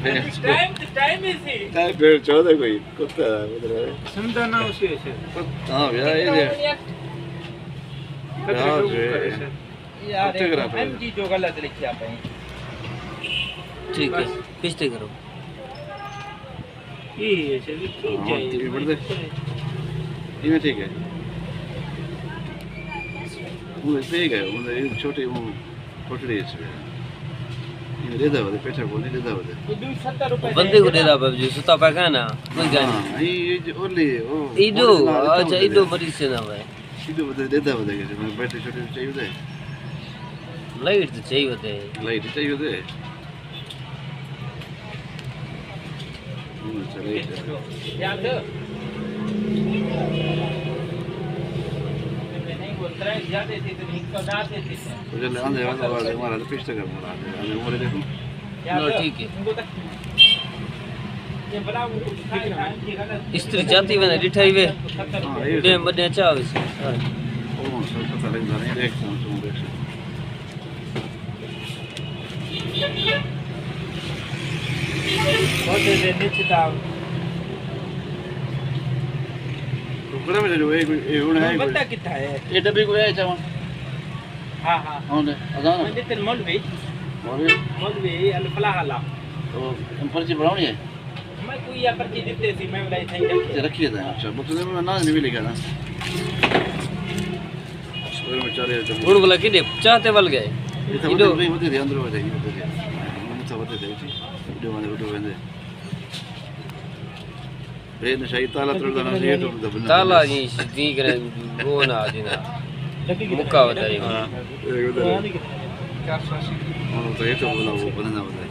time इसी time फिर चौदह कोई कुत्ता उधर सुनता ना उसी से हाँ यार ये यार एमजी जो गलत लिखी आप ठीक है पिछते करो ये चलिए ठीक है ये ठीक है वो ठीक है वो छोटे वो पटड़ी है ये दे दो पैसा को नहीं दे दो ये 70 रुपए बंदे को दे रहा बाबू जी सुता पे का ना कोई गानी ये ओनली ओ इडो अच्छा इडो मरीज से ना भाई इडो दे दो मैं बैटरी छोटी चाहिए होते लाइट तो चाहिए होते लाइट चाहिए होते चलिए याद ज्यादा थे तो निकल जाते थे तो चल आने वाला हमारा तो पिछले कर बोला आने उम्र देखो नो ठीक है ये बड़ा वो टाइम की गलत स्त्री जाती बने डिठाई वे दे बने चाव से ओ सब पता लग रहा है देख तुम देख बहुत दे नीचे दाव टुकड़ा में जो ये उन है बता कितना है ये डब्बी को है चावन हां हां हां दे अजान मैं तेरे मौलवी अल्फलाह अल्लाह तो हम पर्ची बनानी है मैं कोई या पर्ची देते थी मैं बोला था रखिए था अच्छा बुक में ना नहीं लिखा ना और में चारे जब उड़ बोला कि दे चाहते बल गए ये तो नहीं होते थे अंदर होते हम सब होते थे वीडियो बंदे बेन शाही ताला तोड़ देना चाहिए तो ताला जी दी करे वो ना दिना मुक्का होता है हां एक उधर 480 और तो ये तो बोला वो बनना होता है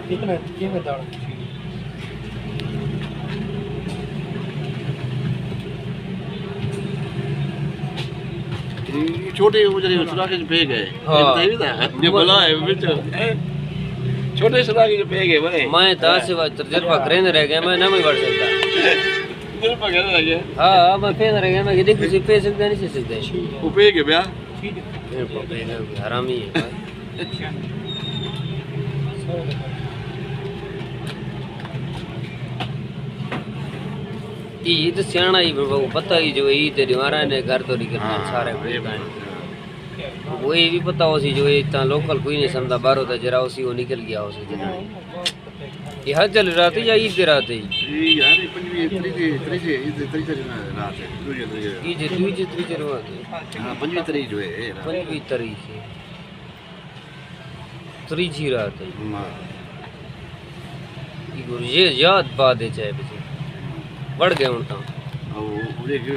कितना कीमत दाड़ ये छोटे उधर सुरा के पे गए बताइए ना ये बोला है बिच छोटे सुरा के पे गए बोले मैं दास से तजुर्बा करें रह गया मैं ना मैं बढ़ सकता तजुर्बा कर रहा है हां मैं फेन रह गया मैं देखो से पे सकता नहीं सकता वो पे के ब्याह हरामी है ये तो सियाना ही बाबू पता ही जो ये तेरी मारा ने घर तो नहीं करना सारे वो ये भी पता हो सी जो ये इतना लोकल कोई नहीं समझा बाहर था जरा उसी वो निकल गया उसी जना ये हर चल रहा थी या ईद के रात ही यार ये पंजवी तरीके रात है ये जो तरीके रात हां पंजवी तरीके जो है पंजवी तरीके त्रीजी रात है ये याद बात है चाहे बढ़ गए उनका और वो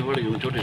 बढ़ गए छोटे